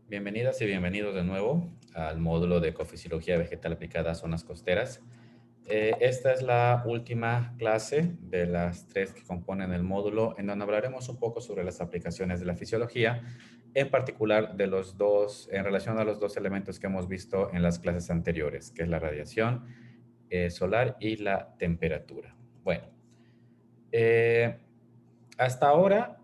Bienvenidas y bienvenidos de nuevo al módulo de Ecofisiología Vegetal aplicada a zonas costeras. Esta es la última clase de las tres que componen el módulo, en donde hablaremos un poco sobre las aplicaciones de la fisiología, en particular de los dos, en relación a los dos elementos que hemos visto en las clases anteriores, que es la radiación solar y la temperatura. Bueno, eh, hasta ahora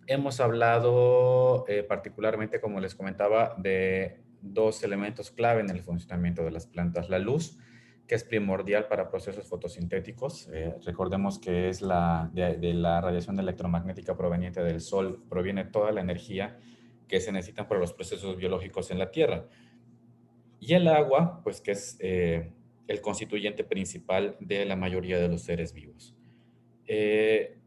hemos hablado particularmente, como les comentaba, de dos elementos clave en el funcionamiento de las plantas. La luz, que es primordial para procesos fotosintéticos. Recordemos que es de la radiación electromagnética proveniente del Sol, proviene toda la energía que se necesita para los procesos biológicos en la Tierra. Y el agua, pues que es el constituyente principal de la mayoría de los seres vivos. Eh,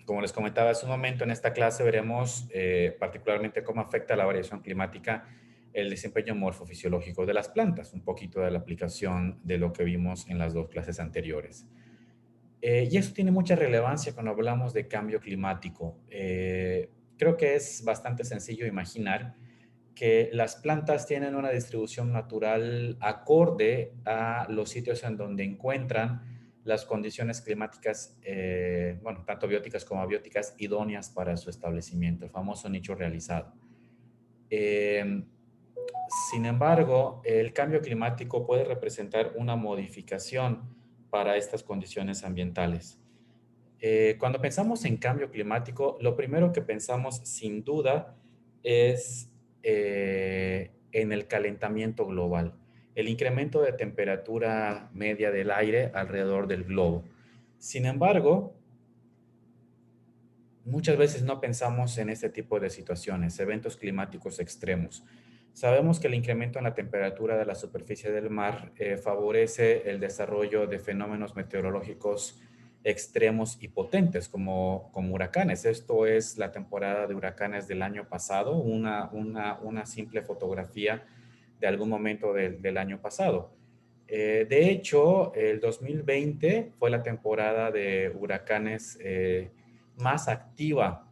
Como les comentaba hace un momento, en esta clase veremos particularmente cómo afecta la variación climática el desempeño morfofisiológico de las plantas, un poquito de la aplicación de lo que vimos en las dos clases anteriores. Y eso tiene mucha relevancia cuando hablamos de cambio climático. Creo que es bastante sencillo imaginar que las plantas tienen una distribución natural acorde a los sitios en donde encuentran las condiciones climáticas, bueno, tanto bióticas como abióticas, idóneas para su establecimiento, el famoso nicho realizado. Eh, Sin embargo, el cambio climático puede representar una modificación para estas condiciones ambientales. Cuando pensamos en cambio climático, lo primero que pensamos sin duda es en el calentamiento global, el incremento de temperatura media del aire alrededor del globo. Sin embargo, muchas veces no pensamos en este tipo de situaciones, eventos climáticos extremos. Sabemos que el incremento en la temperatura de la superficie del mar favorece el desarrollo de fenómenos meteorológicos extremos y potentes, como huracanes. Esto es la temporada de huracanes del año pasado, una simple fotografía de algún momento del año pasado. De hecho, el 2020 fue la temporada de huracanes más activa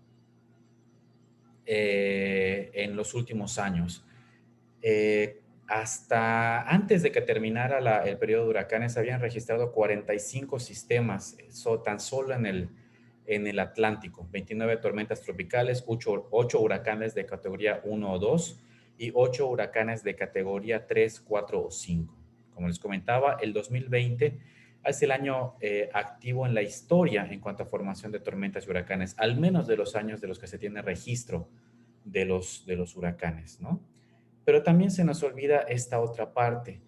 en los últimos años. Hasta antes de que terminara el periodo de huracanes, se habían registrado 45 sistemas tan solo en el Atlántico, 29 tormentas tropicales, 8 huracanes de categoría 1 o 2 y 8 huracanes de categoría 3, 4 o 5. Como les comentaba, el 2020 es el año activo en la historia en cuanto a formación de tormentas y huracanes, al menos de los años de los que se tiene registro de los huracanes, ¿no? Pero también se nos olvida esta otra parte.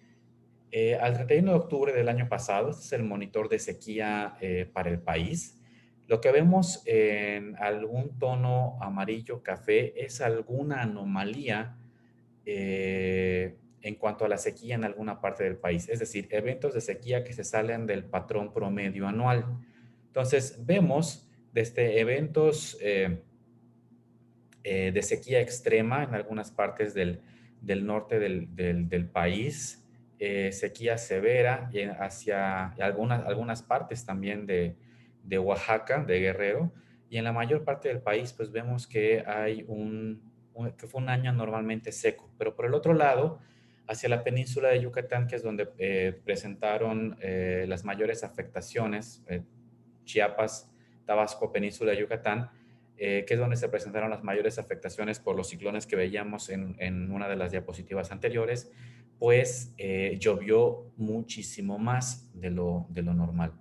Al 31 de octubre del año pasado, este es el monitor de sequía para el país, lo que vemos en algún tono amarillo café es alguna anomalía en cuanto a la sequía en alguna parte del país, es decir, eventos de sequía que se salen del patrón promedio anual. Entonces, vemos desde eventos de sequía extrema en algunas partes del norte del país, sequía severa hacia algunas partes también de Oaxaca, de Guerrero, y en la mayor parte del país pues vemos que que fue un año normalmente seco, pero por el otro lado, hacia la península de Yucatán, que es donde presentaron las mayores afectaciones, Chiapas, Tabasco, península de Yucatán, que es donde se presentaron las mayores afectaciones por los ciclones que veíamos en una de las diapositivas anteriores, pues llovió muchísimo más de lo normal.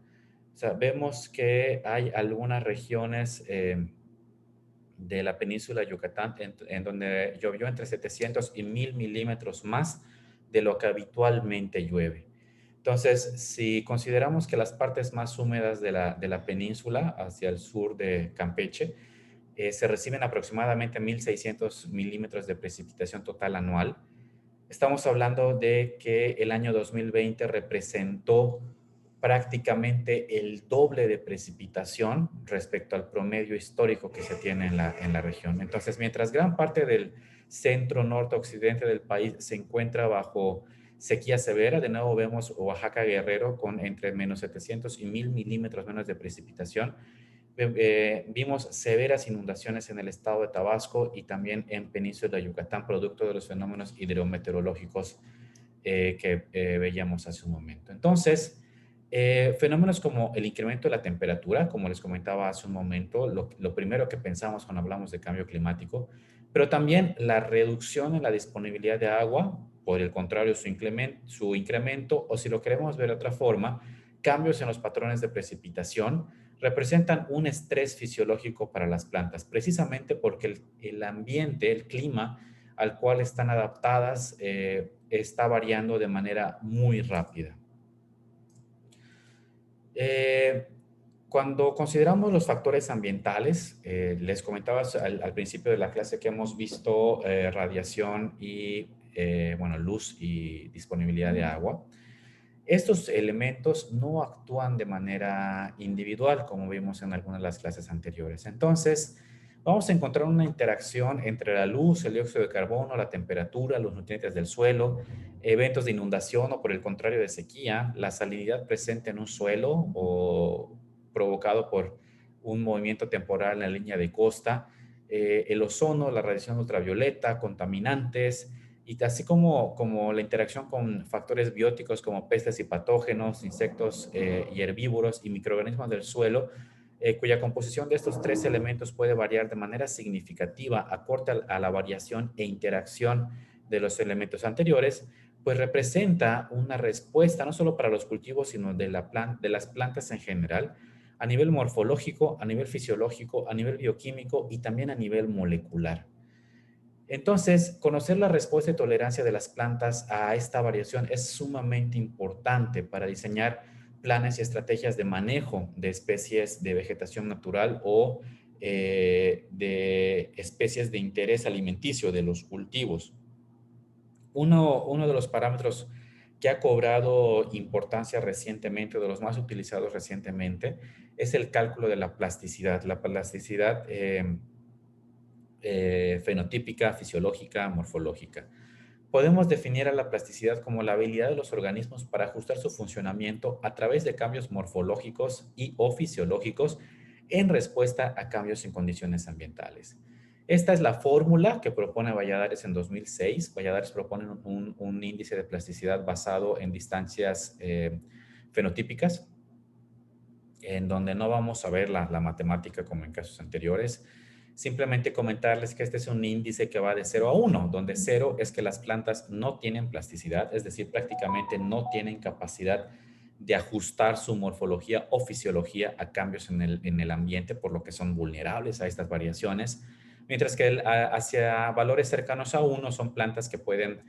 O sea, vemos que hay algunas regiones de la península de Yucatán en donde llovió entre 700 y 1000 milímetros más de lo que habitualmente llueve. Entonces, si consideramos que las partes más húmedas de la península hacia el sur de Campeche se reciben aproximadamente 1600 milímetros de precipitación total anual, estamos hablando de que el año 2020 representó prácticamente el doble de precipitación respecto al promedio histórico que se tiene en la región. Entonces, mientras gran parte del centro, norte, occidente del país se encuentra bajo sequía severa, de nuevo vemos Oaxaca Guerrero con entre menos 700 y 1000 milímetros menos de precipitación, vimos severas inundaciones en el estado de Tabasco y también en Península de Yucatán, producto de los fenómenos hidrometeorológicos que veíamos hace un momento. Entonces, fenómenos como el incremento de la temperatura, como les comentaba hace un momento, lo primero que pensamos cuando hablamos de cambio climático, pero también la reducción en la disponibilidad de agua, por el contrario, su incremento, o si lo queremos ver de otra forma, cambios en los patrones de precipitación, representan un estrés fisiológico para las plantas, precisamente porque el ambiente, el clima al cual están adaptadas, está variando de manera muy rápida. Eh, Cuando consideramos los factores ambientales, les comentaba al principio de la clase que hemos visto radiación y, bueno, luz y disponibilidad de agua. Estos elementos no actúan de manera individual, como vimos en algunas de las clases anteriores. Entonces, vamos a encontrar una interacción entre la luz, el dióxido de carbono, la temperatura, los nutrientes del suelo, eventos de inundación o por el contrario de sequía, la salinidad presente en un suelo o provocado por un movimiento temporal en la línea de costa, el ozono, la radiación ultravioleta, contaminantes, y así como la interacción con factores bióticos como pestes y patógenos, insectos y herbívoros y microorganismos del suelo, cuya composición de estos tres elementos puede variar de manera significativa acorde a la variación e interacción de los elementos anteriores, pues representa una respuesta no solo para los cultivos, sino de las plantas en general, a nivel morfológico, a nivel fisiológico, a nivel bioquímico y también a nivel molecular. Entonces, conocer la respuesta y tolerancia de las plantas a esta variación es sumamente importante para diseñar planes y estrategias de manejo de especies de vegetación natural o de especies de interés alimenticio de los cultivos. Uno de los parámetros que ha cobrado importancia recientemente, de los más utilizados recientemente, es el cálculo de la plasticidad. La plasticidad fenotípica, fisiológica, morfológica. Podemos definir a la plasticidad como la habilidad de los organismos para ajustar su funcionamiento a través de cambios morfológicos y o fisiológicos en respuesta a cambios en condiciones ambientales. Esta es la fórmula que propone Valladares en 2006. Valladares propone un índice de plasticidad basado en distancias fenotípicas, en donde no vamos a ver la matemática como en casos anteriores. Simplemente comentarles que este es un índice que va de 0 a 1, donde 0 es que las plantas no tienen plasticidad, es decir, prácticamente no tienen capacidad de ajustar su morfología o fisiología a cambios en el ambiente, por lo que son vulnerables a estas variaciones, mientras que hacia valores cercanos a 1 son plantas que pueden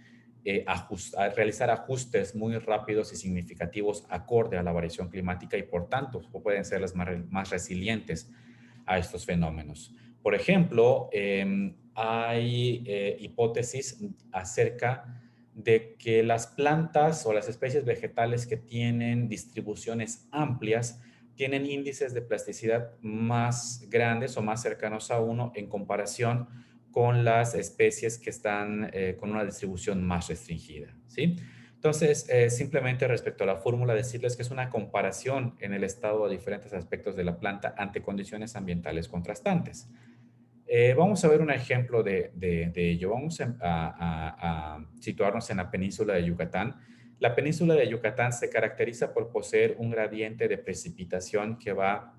realizar ajustes muy rápidos y significativos acorde a la variación climática y por tanto pueden ser las más resilientes a estos fenómenos. Por ejemplo, hay hipótesis acerca de que las plantas o las especies vegetales que tienen distribuciones amplias tienen índices de plasticidad más grandes o más cercanos a 1 en comparación con las especies que están con una distribución más restringida, ¿sí? Entonces, simplemente respecto a la fórmula, decirles que es una comparación en el estado de diferentes aspectos de la planta ante condiciones ambientales contrastantes. Vamos a ver un ejemplo de ello. Vamos a situarnos en la península de Yucatán. La península de Yucatán se caracteriza por poseer un gradiente de precipitación que va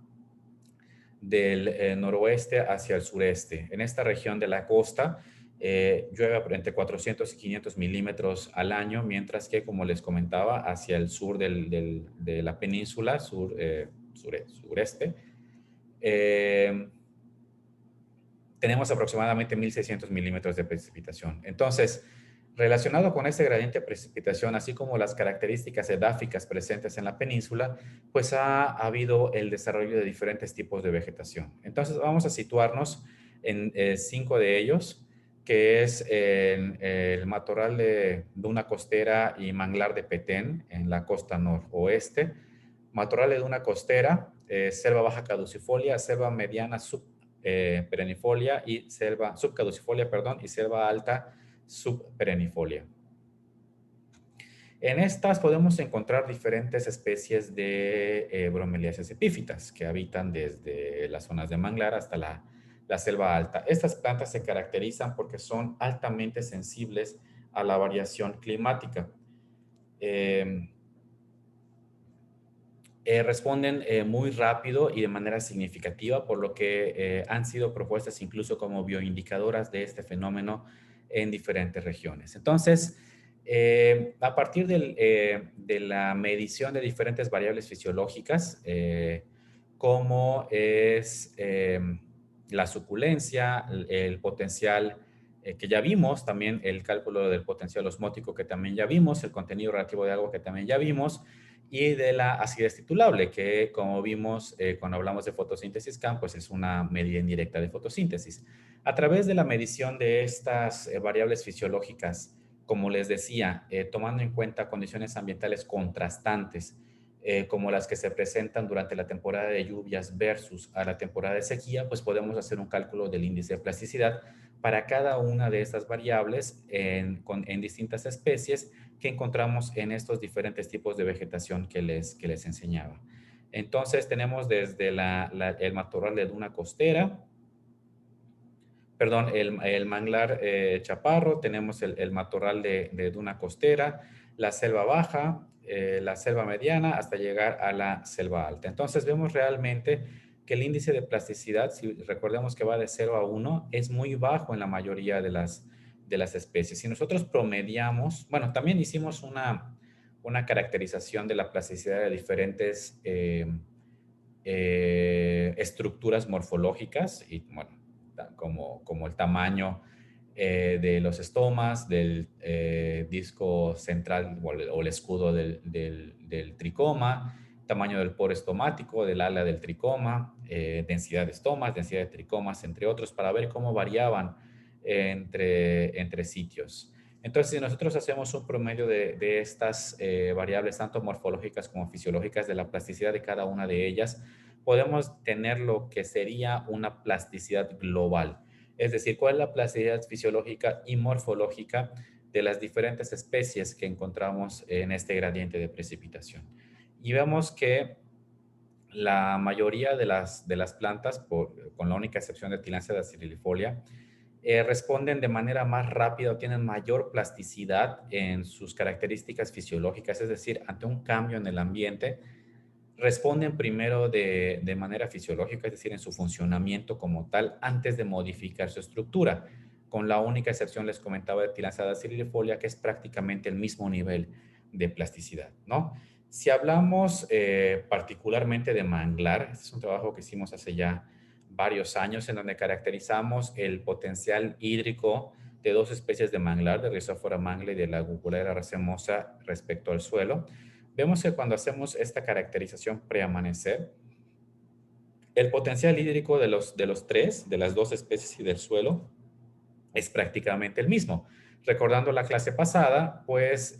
del noroeste hacia el sureste. En esta región de la costa llueve entre 400 y 500 milímetros al año, mientras que, como les comentaba, hacia el sur de la península, sureste, eh, tenemos aproximadamente 1.600 milímetros de precipitación. Entonces, relacionado con este gradiente de precipitación, así como las características edáficas presentes en la península, pues ha habido el desarrollo de diferentes tipos de vegetación. Entonces, vamos a situarnos en 5 de ellos, que es el matorral de duna costera y manglar de Petén en la costa noroeste, matorral de duna costera, selva baja caducifolia, selva mediana perennifolia y selva subcaducifolia, perdón, y selva alta subperennifolia. En estas podemos encontrar diferentes especies de bromeliáceas epífitas que habitan desde las zonas de manglar hasta la selva alta. Estas plantas se caracterizan porque son altamente sensibles a la variación climática. Eh, Responden muy rápido y de manera significativa, por lo que han sido propuestas incluso como bioindicadoras de este fenómeno en diferentes regiones. Entonces, a partir de la medición de diferentes variables fisiológicas, como es la suculencia, el potencial que ya vimos, también el cálculo del potencial osmótico que también ya vimos, el contenido relativo de agua que también ya vimos, y de la acidez titulable, que como vimos cuando hablamos de fotosíntesis CAM, pues es una medida indirecta de fotosíntesis. A través de la medición de estas variables fisiológicas, como les decía, tomando en cuenta condiciones ambientales contrastantes, como las que se presentan durante la temporada de lluvias versus a la temporada de sequía, pues podemos hacer un cálculo del índice de plasticidad para cada una de estas variables en distintas especies que encontramos en estos diferentes tipos de vegetación que les enseñaba. Entonces tenemos desde el matorral de duna costera, perdón, el manglar chaparro, tenemos el matorral de duna costera, la selva baja, la selva mediana, hasta llegar a la selva alta. Entonces vemos realmente que el índice de plasticidad, si recordemos que va de 0 a 1, es muy bajo en la mayoría de las especies. Si nosotros promediamos, bueno, también hicimos una caracterización de la plasticidad de diferentes estructuras morfológicas y, bueno, como el tamaño de los estomas, del disco central o el escudo del tricoma, tamaño del poro estomático, del ala del tricoma, densidad de estomas, densidad de tricomas, entre otros, para ver cómo variaban entre sitios. Entonces, si nosotros hacemos un promedio de estas variables, tanto morfológicas como fisiológicas, de la plasticidad de cada una de ellas, podemos tener lo que sería una plasticidad global. Es decir, cuál es la plasticidad fisiológica y morfológica de las diferentes especies que encontramos en este gradiente de precipitación. Y vemos que la mayoría de las plantas, con la única excepción de Tillandsia acetilifolia, responden de manera más rápida o tienen mayor plasticidad en sus características fisiológicas, es decir, ante un cambio en el ambiente, responden primero de manera fisiológica, es decir, en su funcionamiento como tal, antes de modificar su estructura, con la única excepción, les comentaba, de Tillandsia acetilifolia, que es prácticamente el mismo nivel de plasticidad, ¿no? Si hablamos particularmente de manglar, este es un trabajo que hicimos hace ya varios años en donde caracterizamos el potencial hídrico de dos especies de manglar, de Rhizophora mangle y de la Gugulera racemosa respecto al suelo. Vemos que cuando hacemos esta caracterización preamanecer, el potencial hídrico de los tres, de las dos especies y del suelo, es prácticamente el mismo. Recordando la clase pasada, pues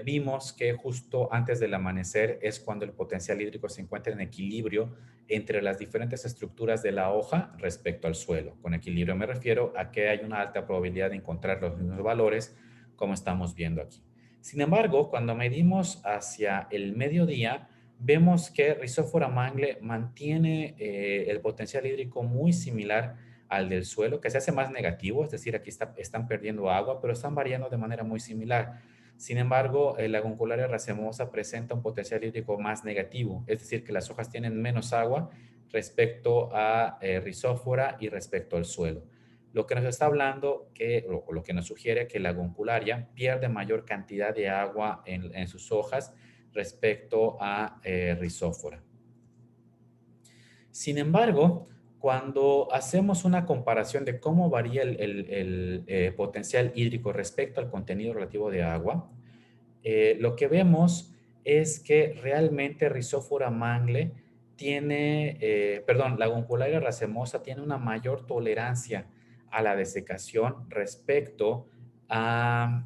vimos que justo antes del amanecer es cuando el potencial hídrico se encuentra en equilibrio entre las diferentes estructuras de la hoja respecto al suelo. Con equilibrio me refiero a que hay una alta probabilidad de encontrar los mismos valores como estamos viendo aquí. Sin embargo, cuando medimos hacia el mediodía, vemos que Rhizophora mangle mantiene el potencial hídrico muy similar al del suelo, que se hace más negativo, es decir, aquí están perdiendo agua, pero están variando de manera muy similar. Sin embargo, la Guncularia racemosa presenta un potencial hídrico más negativo, es decir, que las hojas tienen menos agua respecto a Rhizófora y respecto al suelo. Lo que nos está hablando, lo que nos sugiere que la Guncularia pierde mayor cantidad de agua en sus hojas respecto a Rhizófora. Sin embargo, cuando hacemos una comparación de cómo varía el potencial hídrico respecto al contenido relativo de agua, lo que vemos es que realmente Rhizophora mangle tiene, perdón, la Guncularia racemosa tiene una mayor tolerancia a la desecación respecto a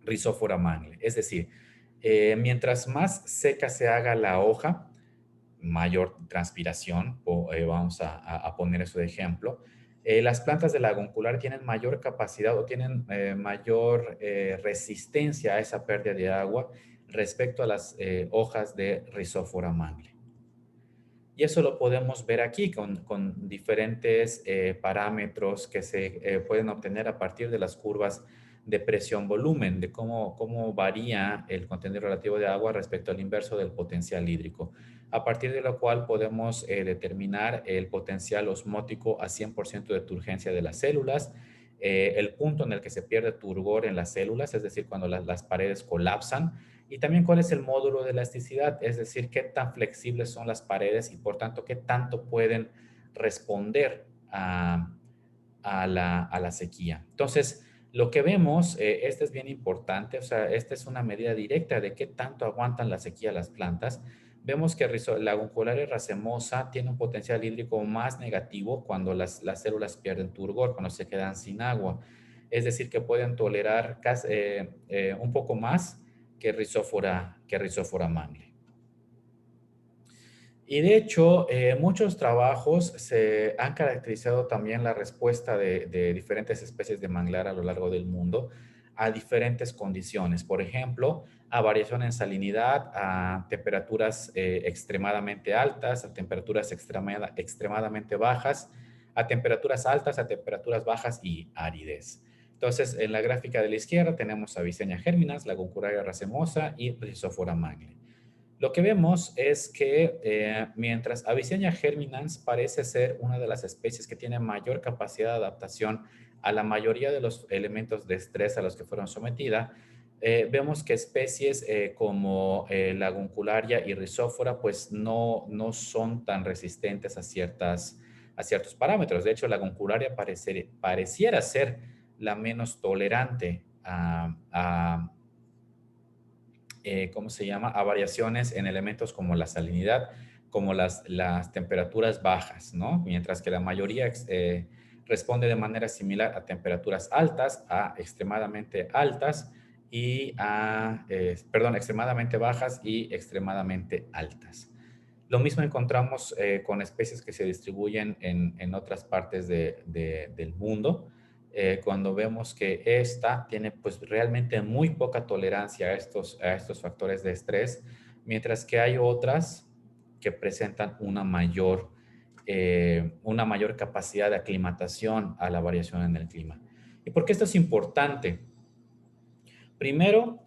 Rhizophora mangle. Es decir, mientras más seca se haga la hoja, mayor transpiración, vamos a poner eso de ejemplo, Las plantas de laguncular tienen mayor capacidad o tienen mayor resistencia a esa pérdida de agua respecto a las hojas de Rhizophora mangle. Y eso lo podemos ver aquí con diferentes parámetros que se pueden obtener a partir de las curvas de presión-volumen, de cómo varía el contenido relativo de agua respecto al inverso del potencial hídrico, a partir de lo cual podemos determinar el potencial osmótico a 100% de turgencia de las células, el punto en el que se pierde turgor en las células, es decir, cuando las paredes colapsan, y también cuál es el módulo de elasticidad, es decir, qué tan flexibles son las paredes y por tanto qué tanto pueden responder a la sequía. Entonces, lo que vemos, este es bien importante, o sea, esta es una medida directa de qué tanto aguantan la sequía las plantas. Vemos que la Laguncularia racemosa tiene un potencial hídrico más negativo cuando las células pierden turgor, cuando se quedan sin agua. Es decir, que pueden tolerar un poco más que Rhizophora mangle. Y de hecho, muchos trabajos se han caracterizado también la respuesta de diferentes especies de manglar a lo largo del mundo a diferentes condiciones. Por ejemplo, a variación en salinidad, a temperaturas extremadamente altas, a temperaturas extremadamente bajas, a temperaturas altas, a temperaturas bajas y aridez. Entonces, en la gráfica de la izquierda tenemos a Viseña germinas, Laguncularia racemosa y Rhizophora mangle. Lo que vemos es que mientras Avicennia germinans parece ser una de las especies que tiene mayor capacidad de adaptación a la mayoría de los elementos de estrés a los que fueron sometidas, vemos que especies como Laguncularia y Rhizóphora pues no son tan resistentes a ciertos parámetros. De hecho, Laguncularia pareciera ser la menos tolerante ¿cómo se llama? A variaciones en elementos como la salinidad, como las temperaturas bajas, ¿no? Mientras que la mayoría responde de manera similar a temperaturas altas, a extremadamente altas extremadamente bajas y extremadamente altas. Lo mismo encontramos con especies que se distribuyen en otras partes del mundo, cuando vemos que esta tiene pues realmente muy poca tolerancia a estos factores de estrés, mientras que hay otras que presentan una mayor capacidad de aclimatación a la variación en el clima. ¿Y por qué esto es importante? Primero,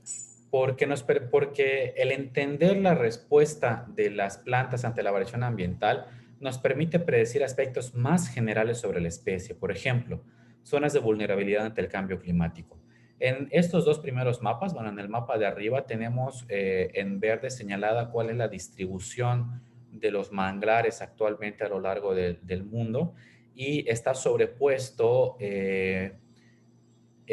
porque el entender la respuesta de las plantas ante la variación ambiental nos permite predecir aspectos más generales sobre la especie. Por ejemplo, zonas de vulnerabilidad ante el cambio climático. En estos dos primeros mapas, bueno, en el mapa de arriba tenemos en verde señalada cuál es la distribución de los manglares actualmente a lo largo del mundo y está sobrepuesto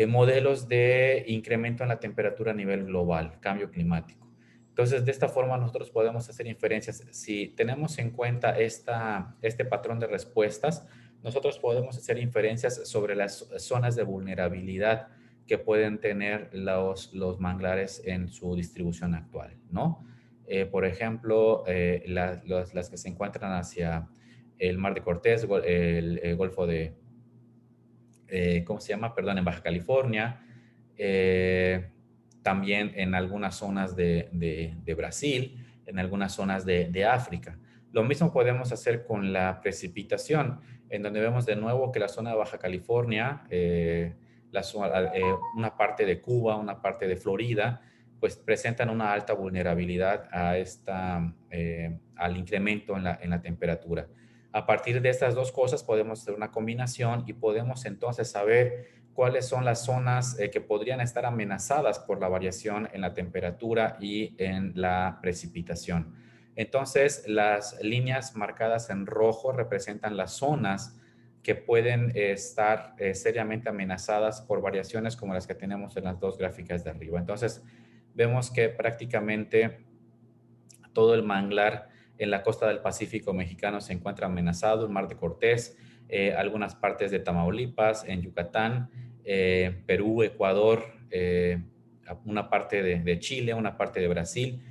modelos de incremento en la temperatura a nivel global, cambio climático. Entonces, de esta forma nosotros podemos hacer inferencias. Si tenemos en cuenta este patrón de respuestas, nosotros podemos hacer inferencias sobre las zonas de vulnerabilidad que pueden tener los manglares en su distribución actual, ¿no? Por ejemplo, las que se encuentran hacia el Mar de Cortés, el Golfo de, ¿cómo se llama? Perdón, en Baja California, también en algunas zonas de Brasil, en algunas zonas de África. Lo mismo podemos hacer con la precipitación, en donde vemos de nuevo que la zona de Baja California, una parte de Cuba, una parte de Florida, pues presentan una alta vulnerabilidad al incremento en la temperatura. A partir de estas dos cosas podemos hacer una combinación y podemos entonces saber cuáles son las zonas que podrían estar amenazadas por la variación en la temperatura y en la precipitación. Entonces, las líneas marcadas en rojo representan las zonas que pueden estar seriamente amenazadas por variaciones como las que tenemos en las dos gráficas de arriba. Entonces, vemos que prácticamente todo el manglar en la costa del Pacífico mexicano se encuentra amenazado, el Mar de Cortés, algunas partes de Tamaulipas, en Yucatán, Perú, Ecuador, una parte de Chile, una parte de Brasil,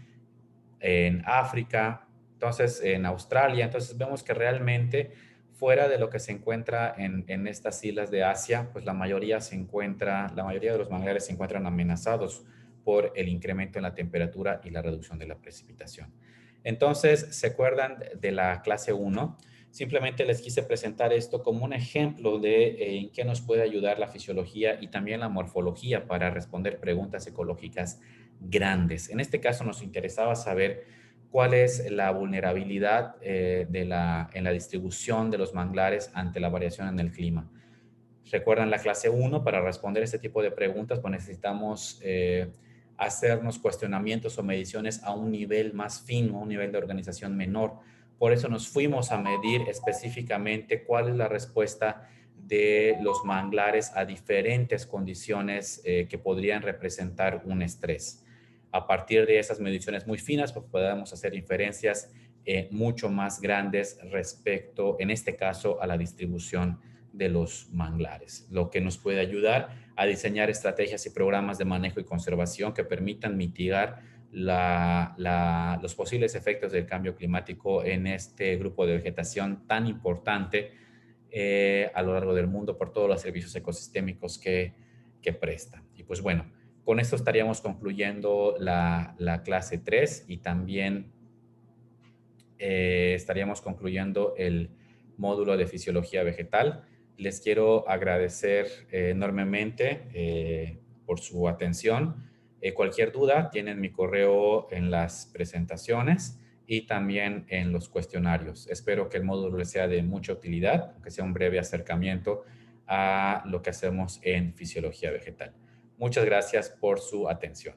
en África, entonces en Australia. Entonces vemos que realmente Fuera de lo que se encuentra en estas islas de Asia, pues la mayoría de los manglares se encuentran amenazados por el incremento en la temperatura y la reducción de la precipitación. Entonces, ¿se acuerdan de la clase uno? Simplemente les quise presentar esto como un ejemplo de en qué nos puede ayudar la fisiología y también la morfología para responder preguntas ecológicas grandes. En este caso nos interesaba saber cuál es la vulnerabilidad en la distribución de los manglares ante la variación en el clima. Recuerdan la clase uno, para responder este tipo de preguntas, pues necesitamos hacernos cuestionamientos o mediciones a un nivel más fino, a un nivel de organización menor. Por eso nos fuimos a medir específicamente cuál es la respuesta de los manglares a diferentes condiciones que podrían representar un estrés. A partir de esas mediciones muy finas, pues podemos hacer inferencias mucho más grandes respecto, en este caso, a la distribución de los manglares, lo que nos puede ayudar a diseñar estrategias y programas de manejo y conservación que permitan mitigar los posibles efectos del cambio climático en este grupo de vegetación tan importante a lo largo del mundo por todos los servicios ecosistémicos que prestan. Y pues bueno, con esto estaríamos concluyendo la clase 3 y también estaríamos concluyendo el módulo de fisiología vegetal. Les quiero agradecer enormemente por su atención. Cualquier duda, tienen mi correo en las presentaciones y también en los cuestionarios. Espero que el módulo les sea de mucha utilidad, que sea un breve acercamiento a lo que hacemos en fisiología vegetal. Muchas gracias por su atención.